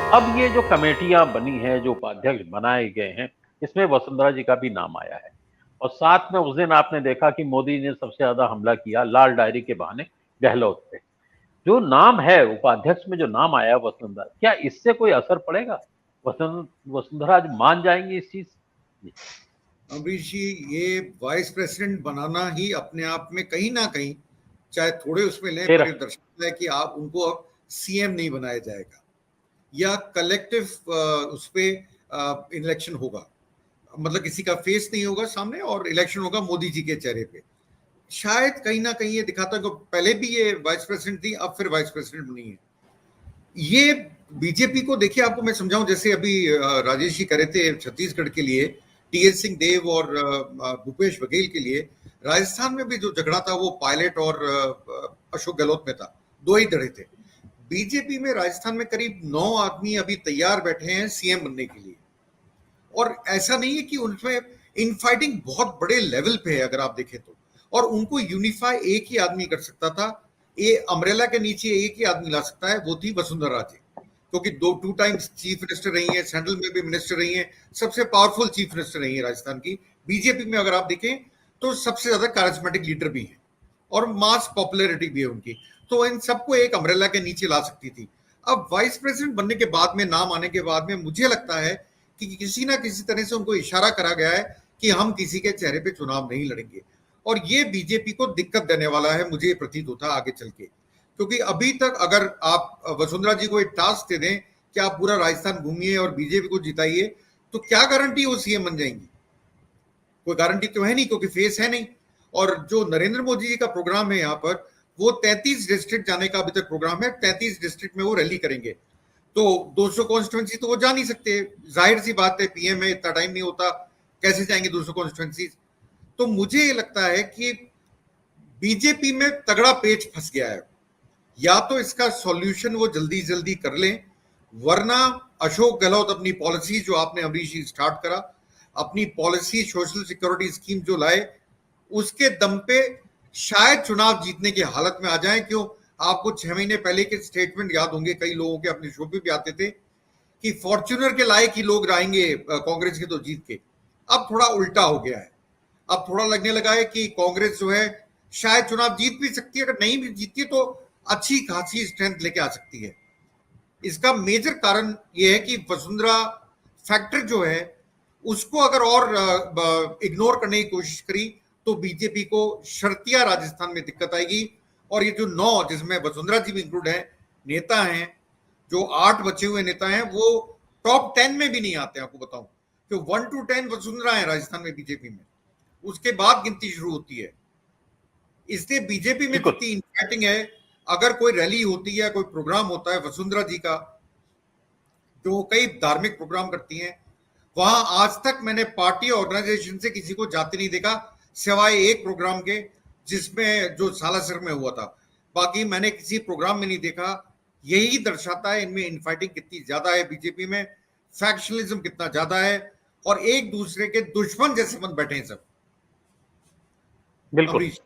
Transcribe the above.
अब ये जो कमेटियां बनी हैं, जो उपाध्यक्ष बनाए गए हैं, इसमें वसुंधरा जी का भी नाम आया है। और साथ में उस दिन आपने देखा कि मोदी ने सबसे ज्यादा हमला किया लाल डायरी के बहाने गहलोत पे। जो नाम है उपाध्यक्ष में, जो नाम आया वसुंधरा, क्या इससे कोई असर पड़ेगा? वसुंधरा आज मान जाएंगी इस चीज? अमरीश जी, ये वाइस प्रेसिडेंट बनाना ही अपने आप में कहीं ना कहीं, चाहे थोड़े उसमें लें, पर तेरह। ये दर्शाता है कि आप उनको अब सीएम नहीं बनाया जाएगा या कलेक्टिव उस पे इलेक्शन होगा। मतलब किसी का फेस नहीं होगा सामने और इलेक्शन होगा मोदी जी के चेहरे पे। शायद कहीं ना कहीं ये दिखाता है कि पहले भी ये वाइस प्रेसिडेंट थी, अब फिर वाइस प्रेसिडेंट बनी है। ये बीजेपी को देखिए, आपको मैं समझाऊं, जैसे अभी राजेश जी करे थे छत्तीसगढ़ के लिए, टीएस सिंह देव और भूपेश बघेल के लिए। राजस्थान में भी जो झगड़ा था वो पायलट और अशोक गहलोत में था, दो ही धड़े थे। बीजेपी में राजस्थान में करीब 9 आदमी अभी तैयार बैठे हैं सीएम बनने के लिए। और ऐसा नहीं है कि उनमें इनफाइटिंग बहुत बड़े लेवल पे है अगर आप देखें तो, और उनको यूनिफाई एक ही आदमी कर सकता था। ये अम्ब्रेला के नीचे एक ही आदमी ला सकता है, वो थी वसुंधरा राजे, क्योंकि टू टाइम्स चीफ मिनिस्टर रही है, सेंट्रल में भी मिनिस्टर रही है, सबसे पावरफुल चीफ मिनिस्टर रही है राजस्थान की। बीजेपी में अगर आप देखें तो सबसे ज्यादा कारिस्मेटिक लीडर भी है और मास पॉपुलैरिटी भी है उनकी, तो इन सबको एक अम्ब्रेला के नीचे ला सकती थी। अब वाइस प्रेसिडेंट बनने के बाद में, नाम आने के बाद में, मुझे लगता है कि किसी ना किसी तरह से उनको इशारा करा गया है कि हम किसी के चेहरे पे चुनाव नहीं लड़ेंगे। और ये बीजेपी को दिक्कत देने वाला है, मुझे प्रतीत होता है आगे चल के। क्योंकि अभी तक अगर आप वसुंधरा जी को एक टास्क दे दें कि आप पूरा राजस्थान घूमिए और बीजेपी को जिताइए, तो क्या गारंटी वो सीएम बन जाएंगी? कोई गारंटी तो है नहीं, क्योंकि फेस है नहीं। और जो नरेंद्र मोदी जी का प्रोग्राम है यहाँ पर, वो 33 डिस्ट्रिक्ट जाने का अभी तक प्रोग्राम है। 33 डिस्ट्रिक्ट में वो रैली करेंगे, तो 200 कॉन्स्टिट्यूंसी तो वो जा नहीं सकते। जाहिर सी बात है, पीएम है, इतना टाइम नहीं होता, कैसे जाएंगे 200 कॉन्स्टिट्यूंसी? तो मुझे ये लगता है कि बीजेपी में तगड़ा पेच फंस गया है। या तो इसका सॉल्यूशन वो जल्दी जल्दी कर लें, वरना अशोक गहलोत अपनी पॉलिसी, जो आपने अमरीश जी स्टार्ट करा, अपनी पॉलिसी सोशल सिक्योरिटी स्कीम जो लाए, उसके दम पे शायद चुनाव जीतने की हालत में आ जाए। क्यों, आपको 6 महीने पहले के स्टेटमेंट याद होंगे, कई लोगों के अपने शो पे भी आते थे कि फॉर्च्यूनर के लायक ही लोग रहेंगे कांग्रेस के तो जीत के। अब थोड़ा उल्टा हो गया है। अब थोड़ा लगने लगा है कि कांग्रेस जो है शायद चुनाव जीत भी सकती है, अगर नहीं भी जीतती है तो अच्छी खासी स्ट्रेंथ लेके आ सकती है। इसका मेजर कारण यह है कि वसुंधरा फैक्टर जो है, उसको अगर और इग्नोर करने की कोशिश करी तो बीजेपी को शर्तिया राजस्थान में दिक्कत आएगी। और ये जो 9, जिसमें वसुंधरा जी भी इंक्लूड है, नेता हैं, जो 8 बचे हुए नेता हैं, वो टॉप 10 में भी नहीं आते। आपको बताऊं कि 1 to 10 वसुंधरा है राजस्थान में बीजेपी में, उसके बाद गिनती शुरू होती है। इसलिए बीजेपी में बिल्कुल। जितनी इनफाइटिंग है, अगर कोई रैली होती है, कोई प्रोग्राम होता है वसुंधरा जी का, जो कई धार्मिक प्रोग्राम करती हैं, वहां आज तक मैंने पार्टी ऑर्गेनाइजेशन से किसी को जाते नहीं देखा, सिवाय एक प्रोग्राम के जिसमें जो सालासर में हुआ था। बाकी मैंने किसी प्रोग्राम में नहीं देखा। यही दर्शाता है इनमें इनफाइटिंग कितनी ज्यादा है बीजेपी में, फैक्शनलिज्म कितना ज्यादा है, और एक दूसरे के दुश्मन जैसे बन बैठे हैं सब। बिल्कुल। अमरीश।